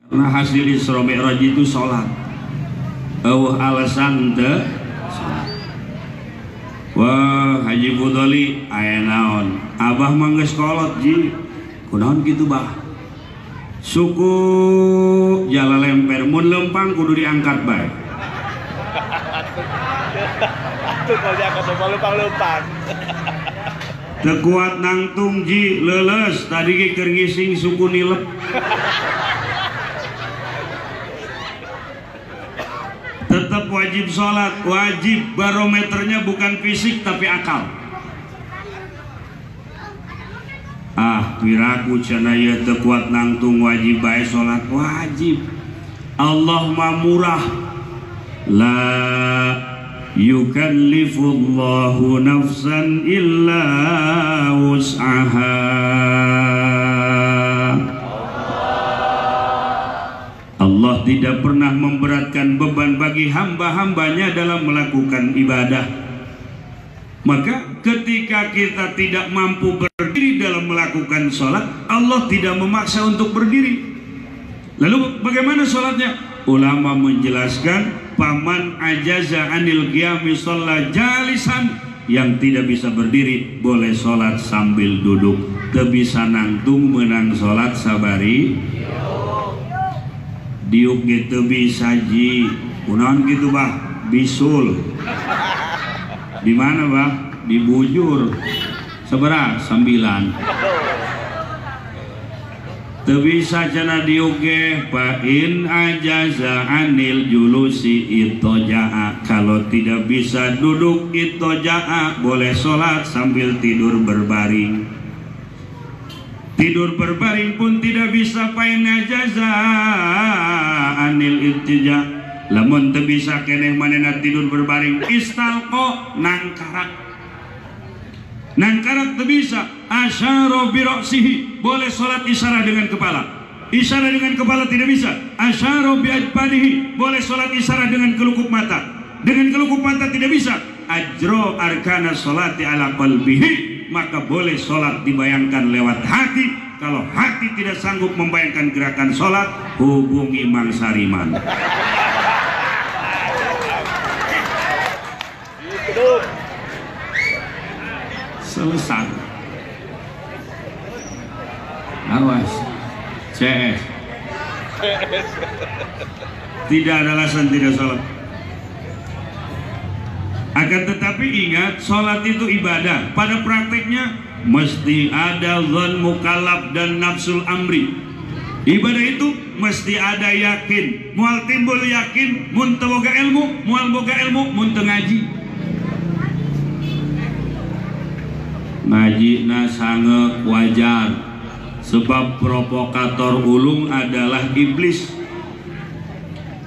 Nah hasil Isra Mi'raj itu sholat. Alasan teu sholat. Wah Haji Budoli aya naon? Abah mah geus kolot ji. Kunaon kitu bah? Suku jala lemper mun lempang kudu diangkat bae. Tuh kalau diangkat lempang. Tekuat nangtung ji leuleus tadi ge keur ngising suku nilep. Tetap wajib sholat, wajib, barometernya bukan fisik tapi akal. Piraku cenah ieu teu kuat nangtung wajib bae sholat wajib. Allah mah murah. La yukallifullahu nafsan illa wus'aha. Allah tidak pernah memberatkan beban bagi hamba-hambanya dalam melakukan ibadah. Maka ketika kita tidak mampu berdiri dalam melakukan sholat, Allah tidak memaksa untuk berdiri. Lalu bagaimana sholatnya? Ulama menjelaskan, paman ajaza anil qiyami sholat jalisan, yang tidak bisa berdiri boleh sholat sambil duduk. Teu bisa nangtung menang sholat sabari diuk gitu bisa ji. Kunaon gitu bah? Bisul. Di mana bah? Di bujur. Seberapa? 9. Teu bisa cenah diuk ge fa in ajaza anil julusi itojaa. Kalau tidak bisa duduk itojaa boleh sholat sambil tidur berbaring. Tidur berbaring pun tidak bisa pain ajaza anil ittija. Lamun teu bisa keneh manehna tidur berbaring istalqo nangkarak. Nangkarak teu bisa asyara bi ra'sihi, boleh salat isyarat dengan kepala. Isyarat dengan kepala tidak bisa. Asyara bi ajbanihi, boleh salat isyarat dengan kelukup mata. Dengan kelukup mata tidak bisa. Ajro arkana sholati ala qalbihi, maka boleh sholat dibayangkan lewat hati. Kalau hati tidak sanggup membayangkan gerakan sholat, hubungi Mang Sariman. Selesai. Awas CS. Tidak ada alasan tidak sholat. Akan tetapi ingat, sholat itu ibadah. Pada prakteknya mesti ada zon mukallaf dan nafsul amri. Ibadah itu mesti ada yakin. Mual timbul yakin, mun teu boga ilmu, mual boga ilmu, mun teu ngaji. Ngaji na sange wajar, sebab provokator ulung adalah iblis.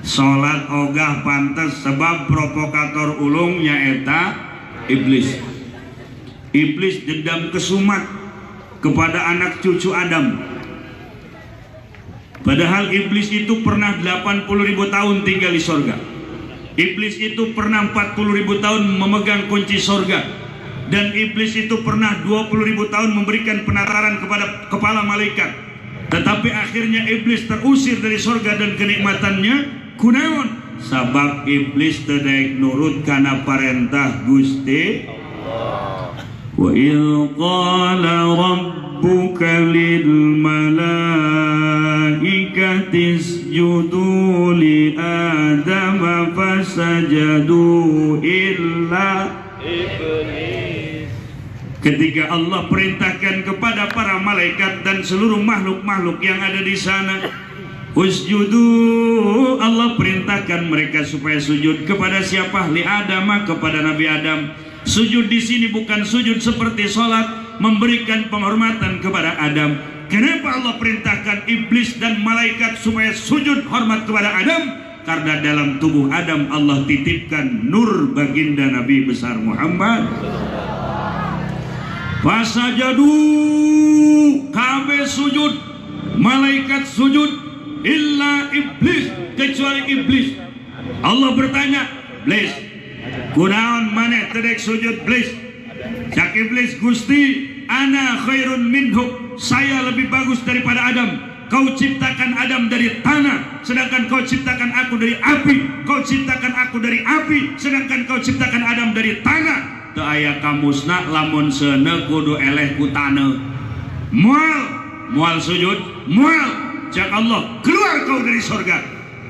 Sholat ogah pantas sebab provokator ulung nyaeta iblis. Iblis dendam kesumat kepada anak cucu Adam. Padahal iblis itu pernah 80.000 tahun tinggal di sorga. Iblis itu pernah 40.000 tahun memegang kunci sorga. Dan iblis itu pernah 20.000 tahun memberikan penataran kepada kepala malaikat. Tetapi akhirnya iblis terusir dari sorga dan kenikmatannya. Kunaon? Sabab iblis teu daek nurut kana parentah Gusti Allah. Wa il qala rabbuka lil malaikati isjudu li adama fasajadu illa iblis. Ketika Allah perintahkan kepada para malaikat dan seluruh makhluk-makhluk yang ada di sana, usjudu, Allah perintahkan mereka supaya sujud kepada siapa? Li Adam, kepada Nabi Adam. Sujud di sini bukan sujud seperti sholat, memberikan penghormatan kepada Adam. Kenapa Allah perintahkan iblis dan malaikat supaya sujud hormat kepada Adam? Karena dalam tubuh Adam Allah titipkan nur baginda Nabi besar Muhammad. Fasajadu, kabeh sujud, malaikat sujud, illa iblis, kecuali iblis. Allah bertanya, iblis, kunaon maneh teu dek sujud iblis? Cak iblis, Gusti, ana khairun minhu, saya lebih bagus daripada Adam. kau ciptakan Adam dari tanah, sedangkan kau ciptakan aku dari api. Kau ciptakan aku dari api, sedangkan kau ciptakan Adam dari tanah. Teu aya kamusna lamun seuneu kudu eleh ku taneuh. Moal sujud, moal cak Allah, keluar kau dari surga.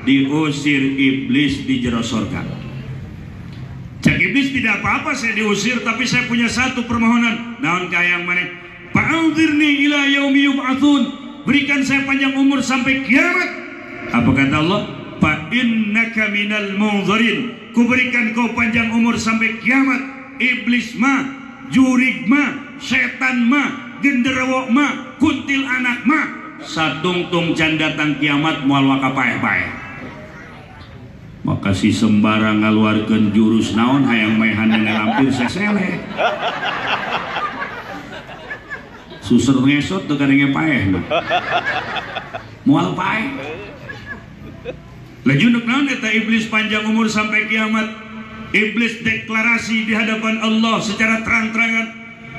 Diusir iblis di jero surga. Cak iblis, tidak apa-apa saya diusir, tapi saya punya satu permohonan. Naon kayang maneh? Fa'anzirni ila yaumi yub'atsun. Berikan saya panjang umur sampai kiamat. Apa kata Allah? Fa innaka minal munzirin. Kuberikan kau panjang umur sampai kiamat. Iblis mah, jurig mah, setan mah, genderuwo mah, kuntil anak mah, satungtung can datang kiamat moal wakapaeh-paeh. Maka si sembara ngaluarkeun jurus naon hayang maehan lampir sesele. Susur ngesot teu kadenge paeh mah. Moal paeh. Lajunuk naon eta iblis panjang umur sampai kiamat. Iblis deklarasi di hadapan Allah secara terang-terangan,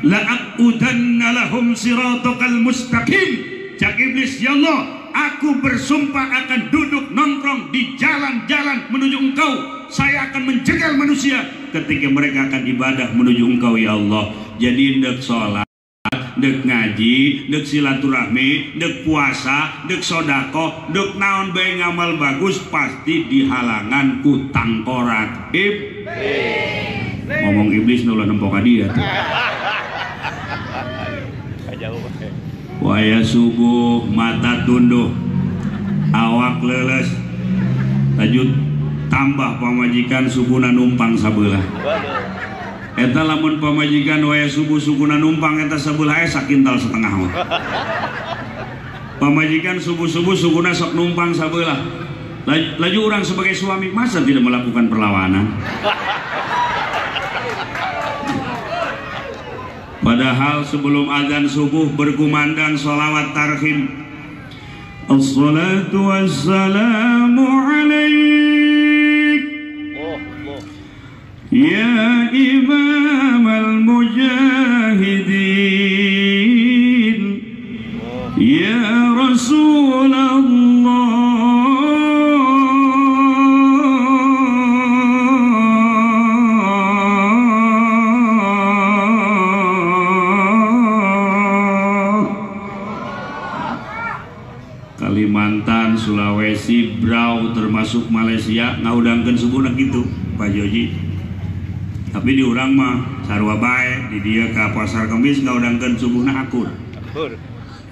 la'aqudanna lahum siratakal mustaqim. Cak iblis, ya Allah, aku bersumpah akan duduk nongkrong di jalan-jalan menuju engkau. Saya akan menjegal manusia ketika mereka akan ibadah menuju engkau, ya Allah. Jadi dek sholat, dek ngaji, dek silaturahmi, dek puasa, dek sodako, dek naon bae ngamal bagus, pasti dihalangan ku tangkorak ngomong iblis nulah nempok dia tuh. Waya subuh mata tunduh, awak leles, lanjut tambah pamajikan sukuna numpang sabelah. Eta lamun pamajikan waya subuh sukuna numpang eta sabelah sakintal setengah mah. Pamajikan subuh-subuh sukuna sok numpang sabelah. Laju orang sebagai suami masa tidak melakukan perlawanan? Padahal sebelum azan subuh berkumandang sholawat tarhim, assalatu wassalamu alaik ya imam al-mujahidin ya Rasulullah. Kalimantan, Sulawesi, Brau, termasuk Malaysia ngaudangkeun subuhna gitu Pak Joji. Tapi di urang mah sarua bae, di dia ka pasar Kemis ngaudangkeun subuhna akur.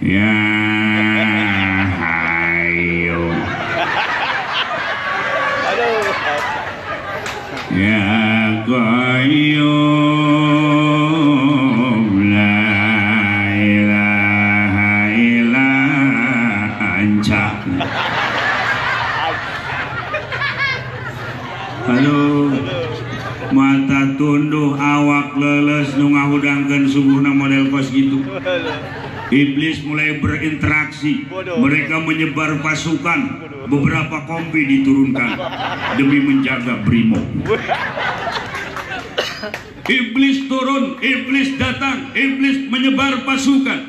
Ya hayo. Ya qayyum la ilaha illa anta. Halo, mata tunduh awak leles nu ngahudangkeun subuhna model kos gitu. Iblis mulai berinteraksi, mereka menyebar pasukan, beberapa kompi diturunkan demi menjaga brimob. Iblis turun, iblis datang, iblis menyebar pasukan.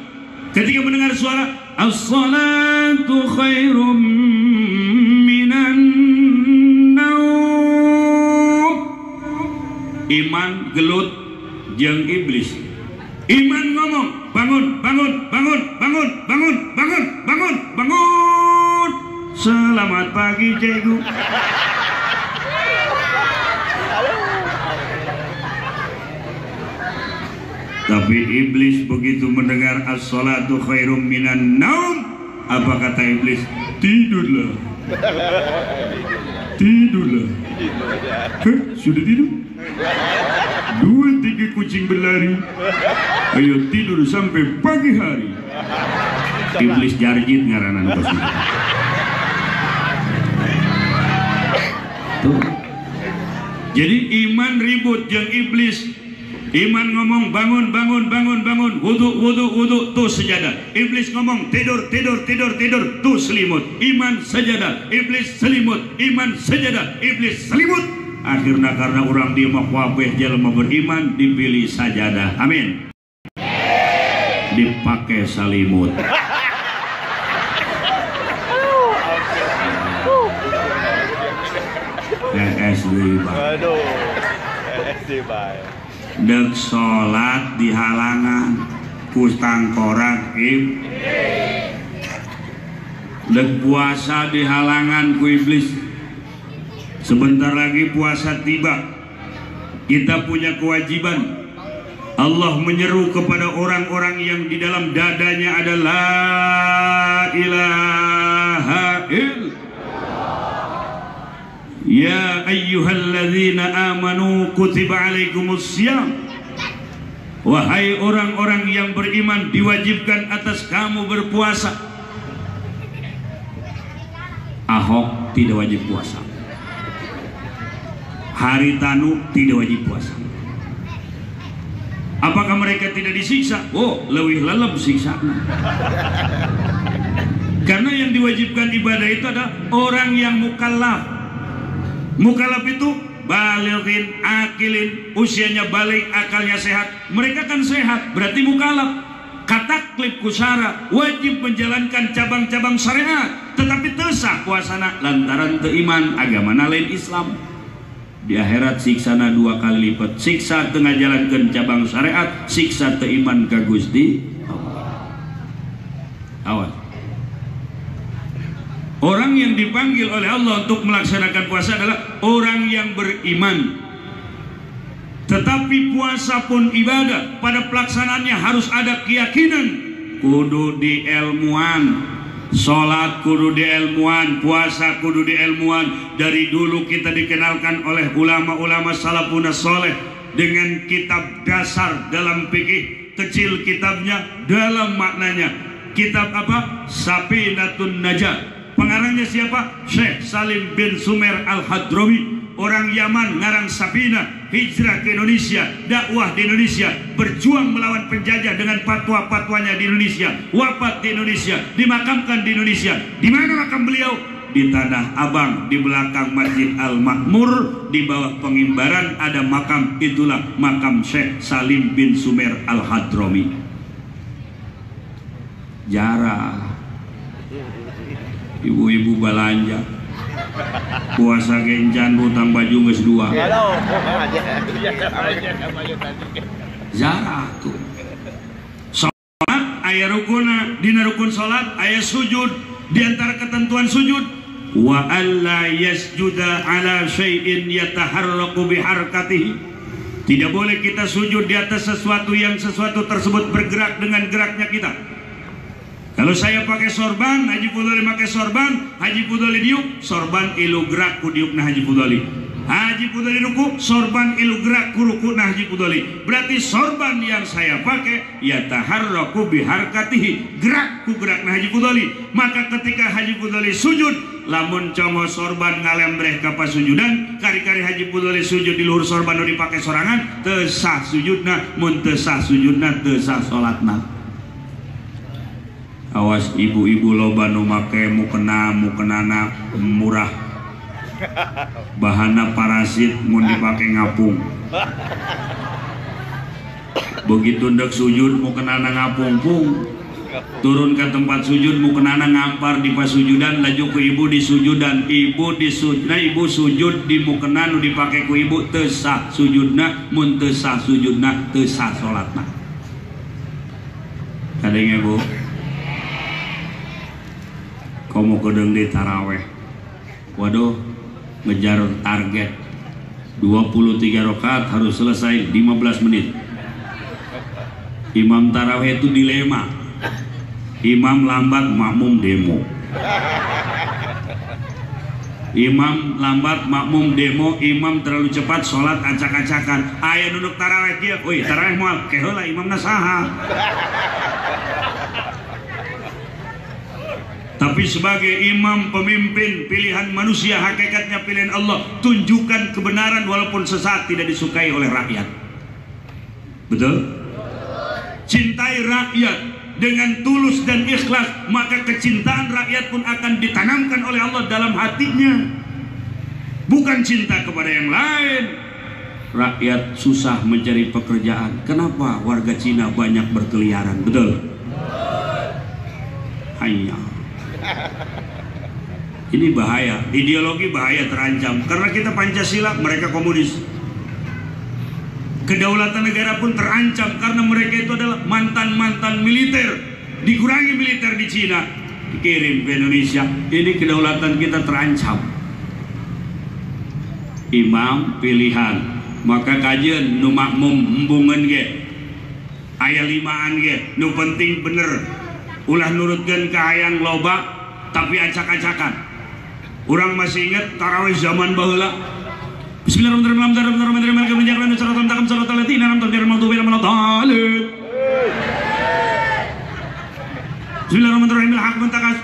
Ketika mendengar suara as-salatu khairum minan naum, iman gelut jeung iblis. Iman ngomong, bangun, bangun, bangun, bangun, bangun, bangun, bangun, bangun. Selamat pagi, Cegu. Tapi iblis begitu mendengar as-salatu khairum minan naum, apa kata iblis? Tidurlah. Tidurlah. Hah? Sudah tidur? 2-3 kucing berlari. Ayo tidur sampai pagi hari. Iblis jarjit ngaranan kosnya. Tuh. Jadi iman ribut jeung iblis. Iman ngomong bangun, bangun, bangun, bangun, wudu, wudu, wudu, tuh sejadah. Iblis ngomong tidur, tidur, tidur, tidur, tuh selimut. Iman sejadah, iblis selimut. Iman sejadah, iblis selimut. Akhirnya karena orang dia mah wabeh jalma beriman dipilih sajadah. Amin. Dipakai salimut. deui Pak. Waduh. SD bae. Dek salat di halangan ku tangkorak dek puasa di halangan ku iblis. Sebentar lagi puasa tiba. Kita punya kewajiban. Allah menyeru kepada orang-orang yang di dalam dadanya ada la ilaha illallah. Ya ayyuhalladzina amanu kutiba alaikumussyam. Wahai orang-orang yang beriman, diwajibkan atas kamu berpuasa. Ahok tidak wajib puasa. Haritanu tidak wajib puasa. Apakah mereka tidak disiksa? Oh, leuwih leleb siksa. Karena yang diwajibkan ibadah itu adalah orang yang mukallaf. Mukallaf itu balighin, akilin, usianya balik, akalnya sehat. Mereka kan sehat, berarti mukallaf. Kataklif kusara, wajib menjalankan cabang-cabang syariat, tetapi tesah puasana lantaran teiman agamana lain Islam. Di akhirat siksana 2 kali lipat, siksa tengah jalankan cabang syariat, siksa teiman ka Gusti Allah. Awas. Orang yang dipanggil oleh Allah untuk melaksanakan puasa adalah orang yang beriman. Tetapi puasa pun ibadah, pada pelaksanaannya harus ada keyakinan. Kudu diilmuan, sholat kudu diilmuan, puasa kudu diilmuan. Dari dulu kita dikenalkan oleh ulama-ulama salafun saleh dengan kitab dasar dalam fikih, kecil kitabnya, dalam maknanya. Kitab apa? Safinatun Najah. Pengarangnya siapa? Syekh Salim bin Sumer Al-Hadrami. Orang Yaman ngarang Safina, hijrah ke Indonesia, dakwah di Indonesia, berjuang melawan penjajah dengan fatwa-fatwanya di Indonesia, wafat di Indonesia, dimakamkan di Indonesia. Di mana makam beliau? Di Tanah Abang, di belakang Masjid Al-Makmur, di bawah pengimbaran ada makam, itulah makam Syekh Salim bin Sumer Al-Hadrami. Jarah ibu-ibu balanja puasa gencan hutang baju geus 2. Zarah tuh. Salat aya rukuna, dina rukun salat aya sujud, di antara ketentuan sujud wa alla yasjuda ala syai'in yataharraqu biharkatihi. Tidak boleh kita sujud di atas sesuatu yang sesuatu tersebut bergerak dengan geraknya kita. Kalau saya pakai sorban, Haji Fudoli pakai sorban, Haji Fudoli diuk, sorban ilu gerak ku diukna Haji Fudoli. Haji Fudoli ruku, sorban ilu gerak ku rukuna Haji Fudoli. Berarti sorban yang saya pakai ya taharraku biharkatihi, gerak ku gerakna Haji Fudoli. Maka ketika Haji Fudoli sujud, lamun como sorban ngalembreh ka pasujudan, kari-kari Haji Fudoli sujud di luhur sorban nu dipake sorangan, teu sah sujudna, mun teu sah sujudna teu sah salatna. Awas ibu-ibu loba nu make mukenana murah, bahana parasit mun dipake ngapung. Begitu ndek sujud mukenana ngapung-pung, turun ke tempat sujud mukenana ngampar di pasujudan, laju ke ibu di sujudan, ibu sujud di mukena nu dipake ku ibu teu sah sujudna, mun teu sah sujudna teu sah salatna. Kadenge Bu, kamu kedeng di taraweh, waduh ngejar target 23 rakaat harus selesai 15 menit. Imam taraweh itu dilema, imam lambat makmum demo, imam lambat makmum demo, imam terlalu cepat sholat acak-acakan. Aya duduk taraweh dia, woi taraweh moal keheula imamna saha. Tapi sebagai imam pemimpin pilihan manusia, hakikatnya pilihan Allah, tunjukkan kebenaran walaupun sesaat tidak disukai oleh rakyat. Betul? Cintai rakyat dengan tulus dan ikhlas, maka kecintaan rakyat pun akan ditanamkan oleh Allah dalam hatinya. Bukan cinta kepada yang lain. Rakyat susah mencari pekerjaan. Kenapa? Warga Cina banyak berkeliaran. Betul? Hanya Ini bahaya, ideologi bahaya, terancam. Karena kita Pancasila, mereka komunis. Kedaulatan negara pun terancam karena mereka itu adalah mantan-mantan militer. Dikurangi militer di Cina, dikirim ke Indonesia. Ini kedaulatan kita terancam. Imam pilihan, maka kajian nu makmum embungan ge. Aya limaan ge, nu penting bener. Ulah nurutkeun ka hayang loba tapi acak-acakan. Orang masih ingat tarawih zaman baheula. Bismillahirrahmanirrahim. Bismillahirrahmanirrahim.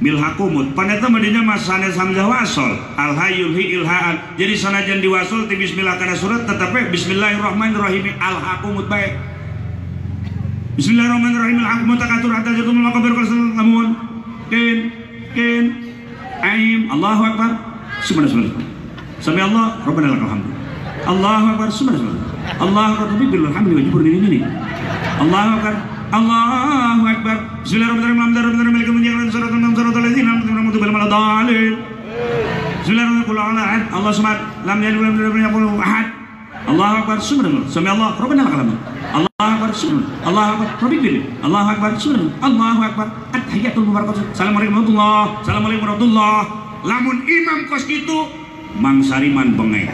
Milhakumut. Paneta madinya mas sanes hamzah wasol. Al-hayyul hi ilhaan. Jadi sanajan diwasul ti bismillah kana surat tetapi bismillahirrahmanirrahim al-hakumut bae. Bismillahirrahmanirrahim al-hakumut takatur hatta jatum maqabir qasamun. Kin Aim, Allahu Akbar, subhanallah. Sami Allah, Rabbana lakal hamd. Allahu Akbar, subhanallah. Allahu Akbar, Rabbil hamdi wa jibur ini. Allahu Akbar, Allahu Akbar. Bismillahirrahmanirrahim. Bismillahirrahmanirrahim. Allah samad, lam yalid wa lam yakul lahu ahad. Allahu Akbar, subhanallah. Sami Allah, Rabbana lakal hamd. Allahu Akbar, subhanallah. Allahu Akbar, Rabbil. Allahu Akbar, subhanallah. Allahu Akbar. At-tahiyatul mubarakatuh. Assalamualaikum warahmatullahi. Assalamualaikum warahmatullahi. Lamun imam kos kitu Mang Sariman bengek.